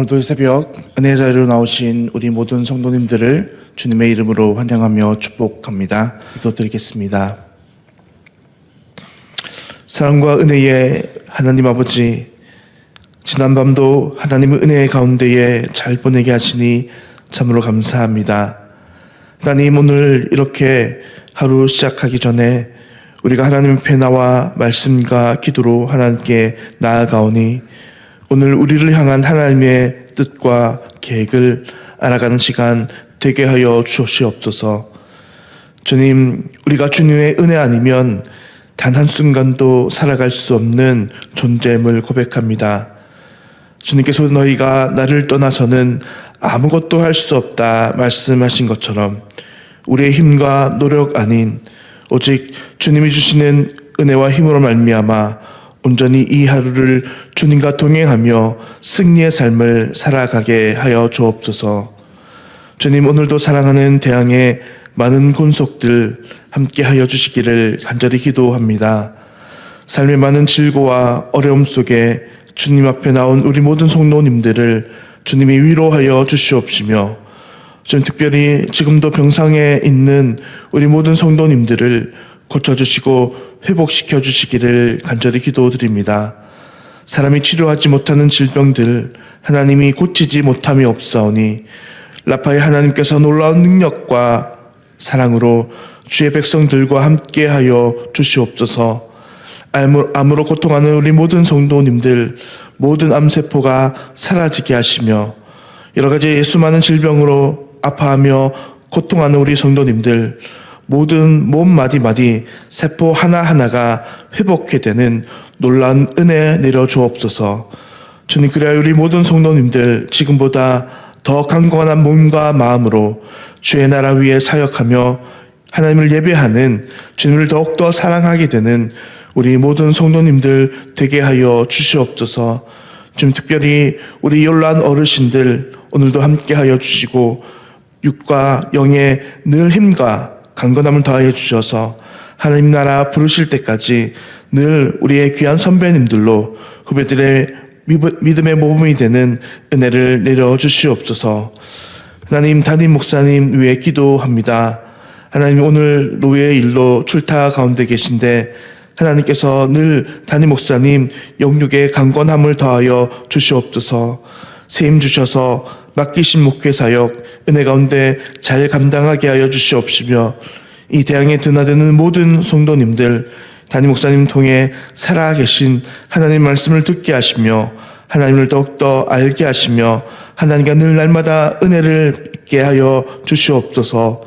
오늘도 이 새벽 은혜의 자리로 나오신 우리 모든 성도님들을 주님의 이름으로 환영하며 축복합니다. 기도드리겠습니다. 사랑과 은혜의 하나님 아버지, 지난밤도 하나님의 은혜 가운데에 잘 보내게 하시니 참으로 감사합니다. 하나님, 오늘 이렇게 하루 시작하기 전에 우리가 하나님 앞에 나와 말씀과 기도로 하나님께 나아가오니 오늘 우리를 향한 하나님의 뜻과 계획을 알아가는 시간 되게 하여 주시옵소서. 주님, 우리가 주님의 은혜 아니면 단 한순간도 살아갈 수 없는 존재임을 고백합니다. 주님께서 너희가 나를 떠나서는 아무것도 할 수 없다 말씀하신 것처럼 우리의 힘과 노력 아닌 오직 주님이 주시는 은혜와 힘으로 말미암아 온전히 이 하루를 주님과 동행하며 승리의 삶을 살아가게 하여 주옵소서. 주님, 오늘도 사랑하는 대항의 많은 군속들 함께 하여 주시기를 간절히 기도합니다. 삶의 많은 질고와 어려움 속에 주님 앞에 나온 우리 모든 성도님들을 주님이 위로하여 주시옵시며, 좀 특별히 지금도 병상에 있는 우리 모든 성도님들을 고쳐주시고 회복시켜 주시기를 간절히 기도드립니다. 사람이 치료하지 못하는 질병들 하나님이 고치지 못함이 없사오니 라파의 하나님께서 놀라운 능력과 사랑으로 주의 백성들과 함께하여 주시옵소서. 암으로 고통하는 우리 모든 성도님들 모든 암세포가 사라지게 하시며 여러 가지 수많은 질병으로 아파하며 고통하는 우리 성도님들 모든 몸 마디마디 세포 하나하나가 회복해 되는 놀라운 은혜 내려 주옵소서. 주님, 그래야 우리 모든 성도님들 지금보다 더 강건한 몸과 마음으로 주의 나라 위에 사역하며 하나님을 예배하는 주님을 더욱더 사랑하게 되는 우리 모든 성도님들 되게 하여 주시옵소서. 좀 특별히 우리 연로한 어르신들 오늘도 함께 하여 주시고 육과 영의 늘 힘과 강건함을 더하여 주셔서 하나님 나라 부르실 때까지 늘 우리의 귀한 선배님들로 후배들의 믿음의 모범이 되는 은혜를 내려 주시옵소서. 하나님, 담임 목사님 위해 기도합니다. 하나님, 오늘 노예 일로 출타 가운데 계신데 하나님께서 늘 담임 목사님 영육의 강건함을 더하여 주시옵소서. 세임 주셔서 맡기신 목회 사역 은혜 가운데 잘 감당하게 하여 주시옵시며 이 대항에 드나드는 모든 성도님들 담임 목사님 통해 살아계신 하나님 말씀을 듣게 하시며 하나님을 더욱더 알게 하시며 하나님과 늘 날마다 은혜를 있게 하여 주시옵소서.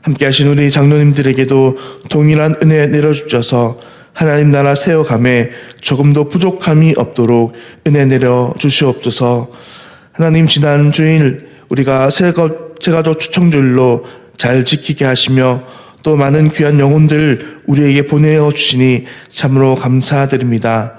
함께 하신 우리 장로님들에게도 동일한 은혜 내려주셔서 하나님 나라 세워감에 조금도 부족함이 없도록 은혜 내려 주시옵소서. 하나님, 지난 주일 우리가 새가족 추청주일로 잘 지키게 하시며 또 많은 귀한 영혼들 우리에게 보내어 주시니 참으로 감사드립니다.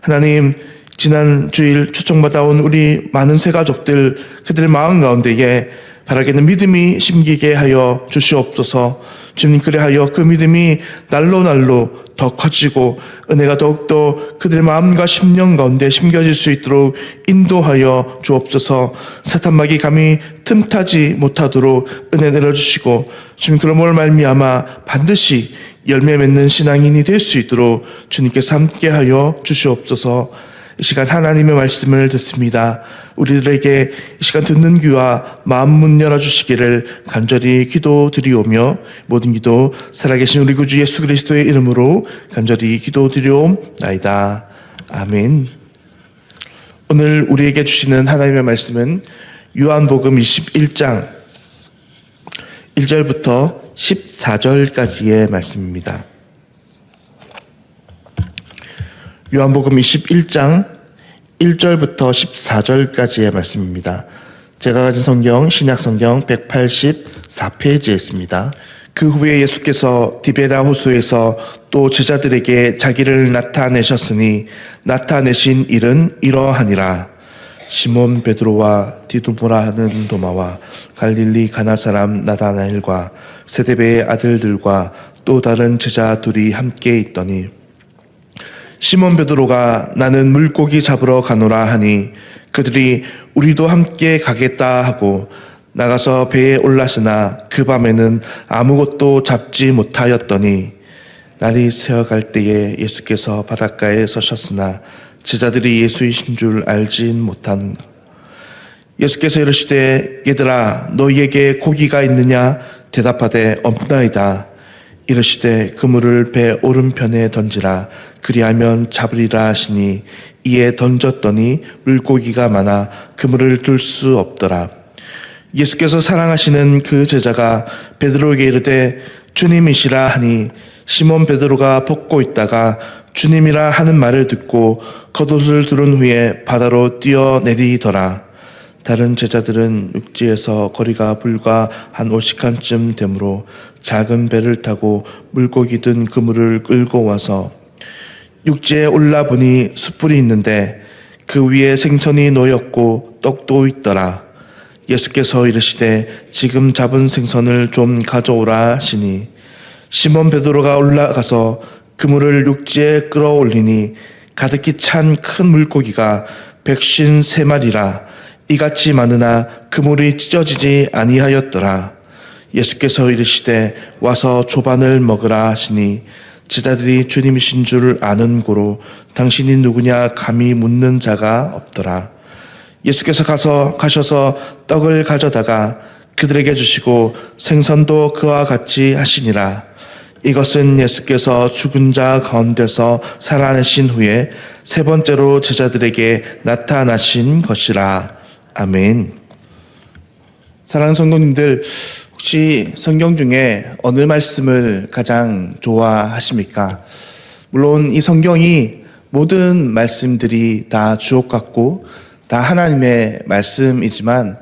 하나님, 지난 주일 초청받아온 우리 많은 새가족들 그들의 마음 가운데에 바라게는 믿음이 심기게 하여 주시옵소서. 주님, 그래하여 그 믿음이 날로 더 커지고 은혜가 더욱더 그들의 마음과 심령 가운데 심겨질 수 있도록 인도하여 주옵소서. 사탄막이 감히 틈타지 못하도록 은혜 내려주시고 주님, 그러므로 말미암아 반드시 열매 맺는 신앙인이 될 수 있도록 주님께서 함께하여 주시옵소서. 이 시간 하나님의 말씀을 듣습니다. 우리들에게 이 시간 듣는 귀와 마음 문 열어주시기를 간절히 기도드리오며 모든 기도 살아계신 우리 구주 예수 그리스도의 이름으로 간절히 기도드리옵나이다. 아멘. 오늘 우리에게 주시는 하나님의 말씀은 요한복음 21장 1절부터 14절까지의 말씀입니다. 요한복음 21장 1절부터 14절까지의 말씀입니다. 제가 가진 성경 신약성경 184페이지에 있습니다. 그 후에 예수께서 디베라 호수에서 또 제자들에게 자기를 나타내셨으니 나타내신 일은 이러하니라. 시몬 베드로와 디두모라 하는 도마와 갈릴리 가나 사람 나다나엘과 세데베의 아들들과 또 다른 제자 둘이 함께 있더니 시몬 베드로가 나는 물고기 잡으러 가노라 하니 그들이 우리도 함께 가겠다 하고 나가서 배에 올랐으나 그 밤에는 아무것도 잡지 못하였더니 날이 새어갈 때에 예수께서 바닷가에 서셨으나 제자들이 예수이신 줄 알지 못한. 예수께서 이르시되 얘들아 너희에게 고기가 있느냐 대답하되 없나이다. 이르시되 그물을 배 오른편에 던지라 그리하면 잡으리라 하시니 이에 던졌더니 물고기가 많아 그물을 들 수 없더라. 예수께서 사랑하시는 그 제자가 베드로에게 이르되 주님이시라 하니 시몬 베드로가 벗고 있다가 주님이라 하는 말을 듣고 겉옷을 두른 후에 바다로 뛰어내리더라. 다른 제자들은 육지에서 거리가 불과 한 50칸쯤 되므로 작은 배를 타고 물고기 든 그물을 끌고 와서 육지에 올라보니 숯불이 있는데 그 위에 생선이 놓였고 떡도 있더라. 예수께서 이르시되 지금 잡은 생선을 좀 가져오라 하시니 시몬 베드로가 올라가서 그물을 육지에 끌어올리니 가득히 찬 큰 물고기가 153마리라 이같이 많으나 그물이 찢어지지 아니하였더라. 예수께서 이르시되 와서 조반을 먹으라 하시니 제자들이 주님이신 줄 아는 고로 당신이 누구냐 감히 묻는 자가 없더라. 예수께서 가셔서 떡을 가져다가 그들에게 주시고 생선도 그와 같이 하시니라. 이것은 예수께서 죽은 자 가운데서 살아내신 후에 세 번째로 제자들에게 나타나신 것이라. 아멘. 사랑하는 성도님들, 혹시 성경 중에 어느 말씀을 가장 좋아하십니까? 물론 이 성경이 모든 말씀들이 다 주옥 같고 다 하나님의 말씀이지만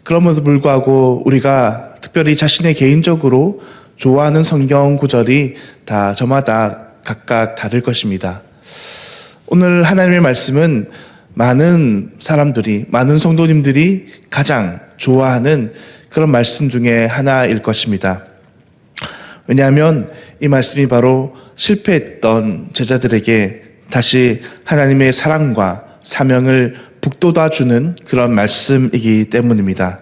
그럼에도 불구하고 우리가 특별히 자신의 개인적으로 좋아하는 성경 구절이 다 저마다 각각 다를 것입니다. 오늘 하나님의 말씀은 많은 사람들이, 많은 성도님들이 가장 좋아하는 그런 말씀 중에 하나일 것입니다. 왜냐하면 이 말씀이 바로 실패했던 제자들에게 다시 하나님의 사랑과 사명을 북돋아주는 그런 말씀이기 때문입니다.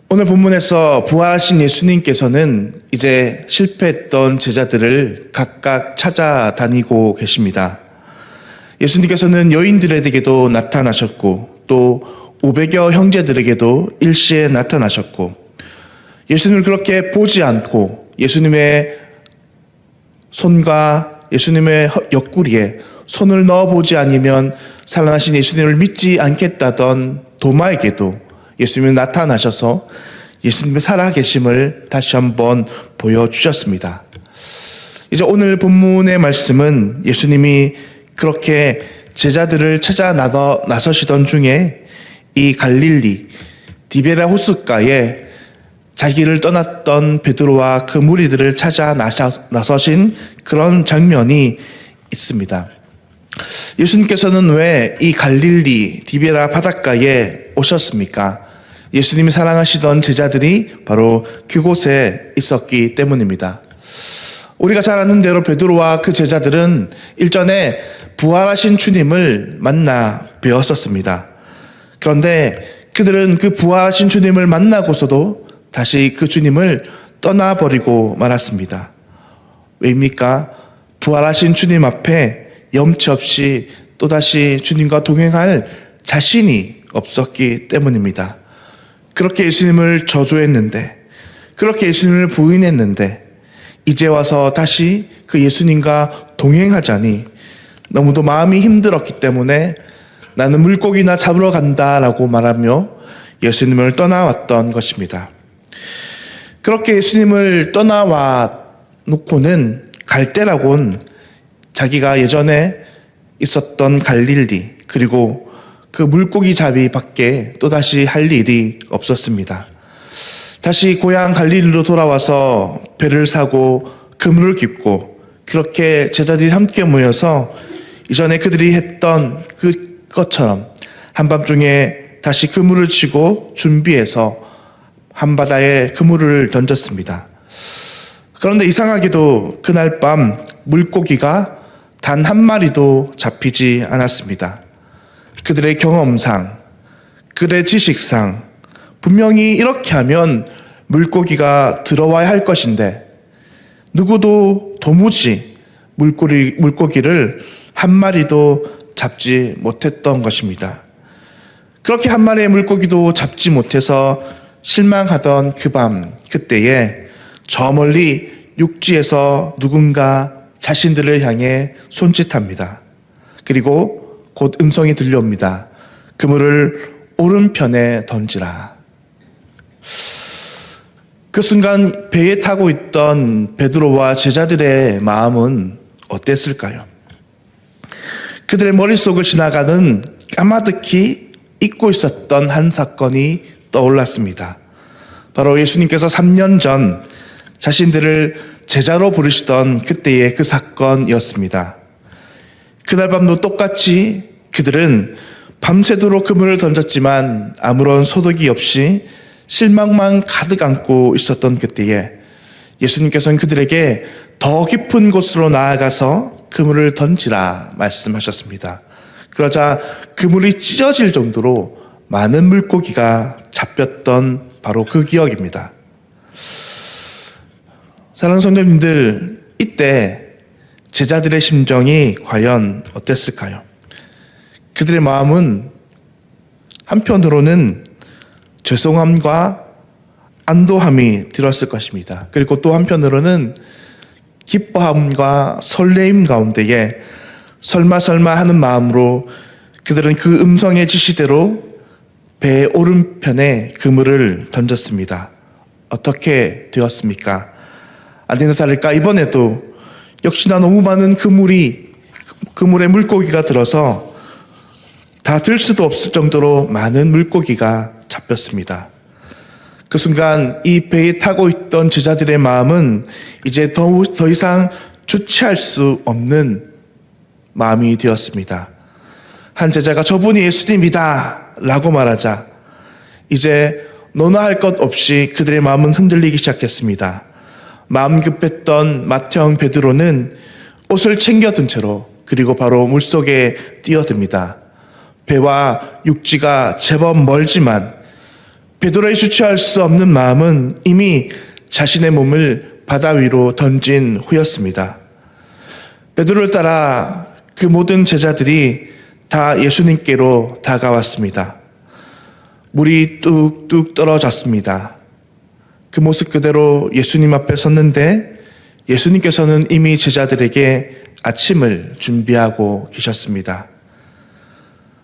오늘 본문에서 부활하신 예수님께서는 이제 실패했던 제자들을 각각 찾아다니고 계십니다. 예수님께서는 여인들에게도 나타나셨고 또 500여 형제들에게도 일시에 나타나셨고 예수님을 그렇게 보지 않고 예수님의 손과 예수님의 옆구리에 손을 넣어보지 않으면 살아나신 예수님을 믿지 않겠다던 도마에게도 예수님이 나타나셔서 예수님의 살아계심을 다시 한번 보여주셨습니다. 이제 오늘 본문의 말씀은 예수님이 그렇게 제자들을 찾아 나서시던 중에 이 갈릴리 디베라 호숫가에 자기를 떠났던 베드로와 그 무리들을 찾아 나서신 그런 장면이 있습니다. 예수님께서는 왜 이 갈릴리 디베라 바닷가에 오셨습니까? 예수님이 사랑하시던 제자들이 바로 그곳에 있었기 때문입니다. 우리가 잘 아는 대로 베드로와 그 제자들은 일전에 부활하신 주님을 만나 뵈었었습니다. 그런데 그들은 그 부활하신 주님을 만나고서도 다시 그 주님을 떠나버리고 말았습니다. 왜입니까? 부활하신 주님 앞에 염치 없이 또다시 주님과 동행할 자신이 없었기 때문입니다. 그렇게 예수님을 저주했는데, 그렇게 예수님을 부인했는데 이제 와서 다시 그 예수님과 동행하자니 너무도 마음이 힘들었기 때문에 나는 물고기나 잡으러 간다라고 말하며 예수님을 떠나왔던 것입니다. 그렇게 예수님을 떠나와 놓고는 갈 때라곤 자기가 예전에 있었던 갈릴리 그리고 그 물고기 잡이밖에 또다시 할 일이 없었습니다. 다시 고향 갈릴리로 돌아와서 배를 사고 그물을 깁고 그렇게 제자들이 함께 모여서 이전에 그들이 했던 그것처럼 한밤중에 다시 그물을 치고 준비해서 한바다에 그물을 던졌습니다. 그런데 이상하게도 그날 밤 물고기가 단 한 마리도 잡히지 않았습니다. 그들의 경험상, 그들의 지식상 분명히 이렇게 하면 물고기가 들어와야 할 것인데 누구도 도무지 물고기를 한 마리도 잡지 못했던 것입니다. 그렇게 한 마리의 물고기도 잡지 못해서 실망하던 그 밤, 그때에 저 멀리 육지에서 누군가 자신들을 향해 손짓합니다. 그리고 곧 음성이 들려옵니다. 그물을 오른편에 던지라. 그 순간 배에 타고 있던 베드로와 제자들의 마음은 어땠을까요? 그들의 머릿속을 지나가는 까마득히 잊고 있었던 한 사건이 떠올랐습니다. 바로 예수님께서 3년 전 자신들을 제자로 부르시던 그때의 그 사건이었습니다. 그날 밤도 똑같이 그들은 밤새도록 그물을 던졌지만 아무런 소득이 없이 실망만 가득 안고 있었던 그때에 예수님께서는 그들에게 더 깊은 곳으로 나아가서 그물을 던지라 말씀하셨습니다. 그러자 그물이 찢어질 정도로 많은 물고기가 잡혔던 바로 그 기억입니다. 사랑하는 성도님들, 이때 제자들의 심정이 과연 어땠을까요? 그들의 마음은 한편으로는 죄송함과 안도함이 들었을 것입니다. 그리고 또 한편으로는 기뻐함과 설레임 가운데에 설마 하는 마음으로 그들은 그 음성의 지시대로 배 오른편에 그물을 던졌습니다. 어떻게 되었습니까? 아니나 다를까 이번에도 역시나 너무 많은 그물에 물고기가 들어서 다 들 수도 없을 정도로 많은 물고기가 잡혔습니다. 그 순간 이 배에 타고 있던 제자들의 마음은 이제 더 이상 주체할 수 없는 마음이 되었습니다. 한 제자가 저분이 예수님이다 라고 말하자 이제 너나 할 것 없이 그들의 마음은 흔들리기 시작했습니다. 마음 급했던 마태형 베드로는 옷을 챙겨든 채로 그리고 바로 물속에 뛰어듭니다. 배와 육지가 제법 멀지만 베드로의 주체할 수 없는 마음은 이미 자신의 몸을 바다 위로 던진 후였습니다. 베드로를 따라 그 모든 제자들이 다 예수님께로 다가왔습니다. 물이 뚝뚝 떨어졌습니다. 그 모습 그대로 예수님 앞에 섰는데 예수님께서는 이미 제자들에게 아침을 준비하고 계셨습니다.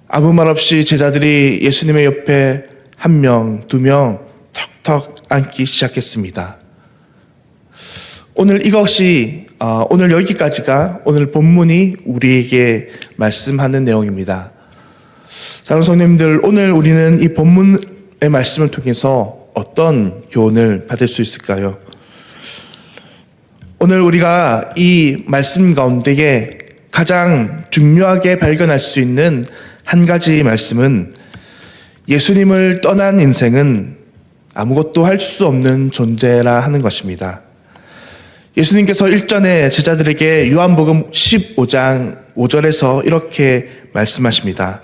아무 말 없이 제자들이 예수님의 옆에 한 명, 두 명 턱턱 앉기 시작했습니다. 오늘 오늘 여기까지가 오늘 본문이 우리에게 말씀하는 내용입니다. 사랑하는 성도님들, 오늘 우리는 이 본문의 말씀을 통해서 어떤 교훈을 받을 수 있을까요? 오늘 우리가 이 말씀 가운데에 가장 중요하게 발견할 수 있는 한 가지 말씀은 예수님을 떠난 인생은 아무것도 할 수 없는 존재라 하는 것입니다. 예수님께서 일전에 제자들에게 요한복음 15장 5절에서 이렇게 말씀하십니다.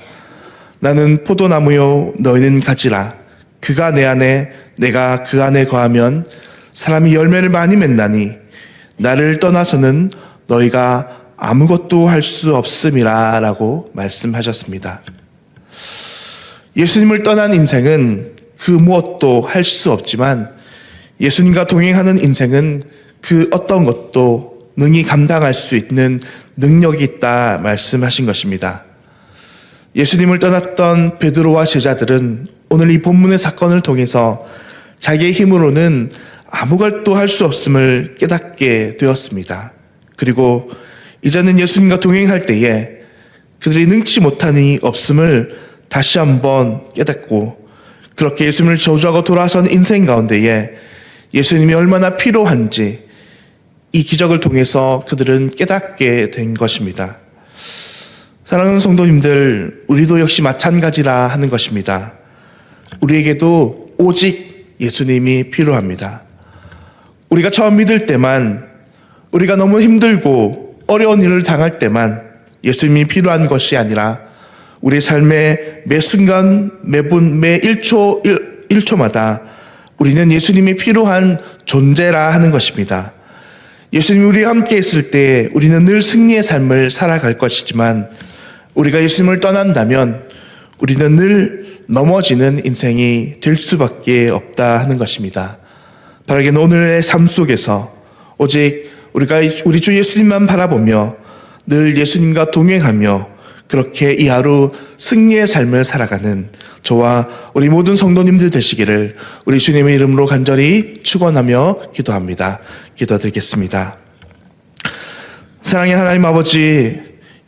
나는 포도나무요 너희는 가지라. 그가 내 안에 내가 그 안에 거하면 사람이 열매를 많이 맺나니 나를 떠나서는 너희가 아무것도 할 수 없음이라 라고 말씀하셨습니다. 예수님을 떠난 인생은 그 무엇도 할 수 없지만 예수님과 동행하는 인생은 그 어떤 것도 능히 감당할 수 있는 능력이 있다 말씀하신 것입니다. 예수님을 떠났던 베드로와 제자들은 오늘 이 본문의 사건을 통해서 자기의 힘으로는 아무것도 할 수 없음을 깨닫게 되었습니다. 그리고 이제는 예수님과 동행할 때에 그들이 능치 못하니 없음을 다시 한번 깨닫고 그렇게 예수님을 저주하고 돌아선 인생 가운데에 예수님이 얼마나 필요한지 이 기적을 통해서 그들은 깨닫게 된 것입니다. 사랑하는 성도님들, 우리도 역시 마찬가지라 하는 것입니다. 우리에게도 오직 예수님이 필요합니다. 우리가 처음 믿을 때만, 우리가 너무 힘들고 어려운 일을 당할 때만 예수님이 필요한 것이 아니라 우리 삶의 매 순간, 매분, 매 1초, 1초마다 우리는 예수님이 필요한 존재라 하는 것입니다. 예수님이 우리와 함께 있을 때 우리는 늘 승리의 삶을 살아갈 것이지만 우리가 예수님을 떠난다면 우리는 늘 넘어지는 인생이 될 수밖에 없다 하는 것입니다. 바라기는 오늘의 삶 속에서 오직 우리가 우리 주 예수님만 바라보며 늘 예수님과 동행하며 그렇게 이 하루 승리의 삶을 살아가는 저와 우리 모든 성도님들 되시기를 우리 주님의 이름으로 간절히 축원하며 기도합니다. 기도드리겠습니다. 사랑의 하나님 아버지,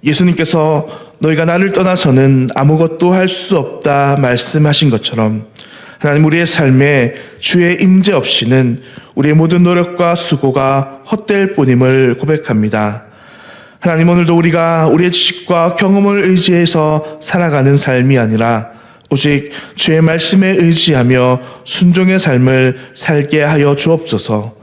예수님께서 너희가 나를 떠나서는 아무것도 할 수 없다 말씀하신 것처럼 하나님, 우리의 삶에 주의 임재 없이는 우리의 모든 노력과 수고가 헛될 뿐임을 고백합니다. 하나님, 오늘도 우리가 우리의 지식과 경험을 의지해서 살아가는 삶이 아니라 오직 주의 말씀에 의지하며 순종의 삶을 살게 하여 주옵소서.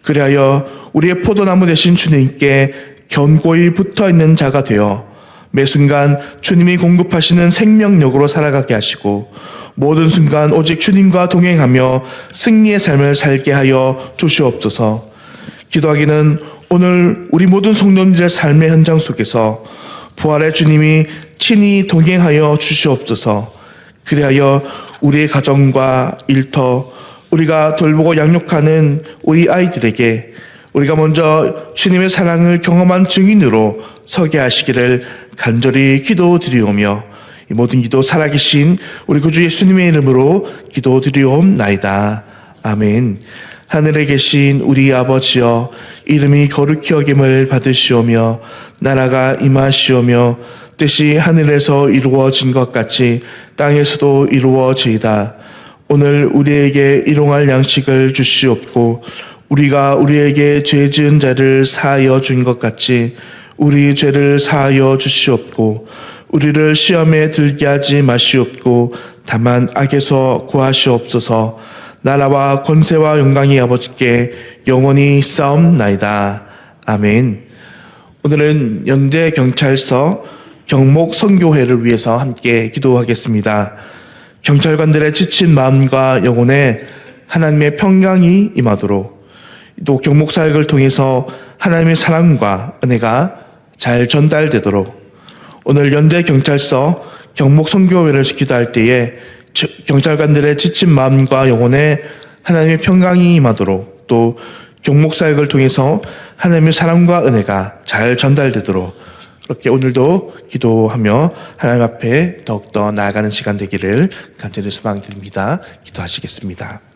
그리하여 우리의 포도나무 되신 주님께 견고히 붙어있는 자가 되어 매 순간 주님이 공급하시는 생명력으로 살아가게 하시고 모든 순간 오직 주님과 동행하며 승리의 삶을 살게 하여 주시옵소서. 기도하기는 오늘 우리 모든 성도님들의 삶의 현장 속에서 부활의 주님이 친히 동행하여 주시옵소서. 그리하여 우리의 가정과 일터, 우리가 돌보고 양육하는 우리 아이들에게 우리가 먼저 주님의 사랑을 경험한 증인으로 서게 하시기를 간절히 기도드리오며 이 모든 기도 살아계신 우리 구주 예수님의 이름으로 기도드리옵나이다. 아멘. 하늘에 계신 우리 아버지여, 이름이 거룩히 여김을 받으시오며 나라가 임하시오며 뜻이 하늘에서 이루어진 것 같이 땅에서도 이루어지이다. 오늘 우리에게 일용할 양식을 주시옵고 우리가 우리에게 죄 지은 자를 사하여 준 것 같이 우리 죄를 사하여 주시옵고 우리를 시험에 들게 하지 마시옵고 다만 악에서 구하시옵소서. 나라와 권세와 영광이 아버지께 영원히 싸움나이다. 아멘. 오늘은 연대경찰서 경목선교회를 위해서 함께 기도하겠습니다. 경찰관들의 지친 마음과 영혼에 하나님의 평강이 임하도록, 또 경목사역을 통해서 하나님의 사랑과 은혜가 잘 전달되도록 오늘 연대경찰서 경목선교회를 기도할 때에 경찰관들의 지친 마음과 영혼에 하나님의 평강이 임하도록, 또 경목사역을 통해서 하나님의 사랑과 은혜가 잘 전달되도록 그렇게 오늘도 기도하며 하나님 앞에 더욱더 나아가는 시간 되기를 간절히 소망드립니다. 기도하시겠습니다.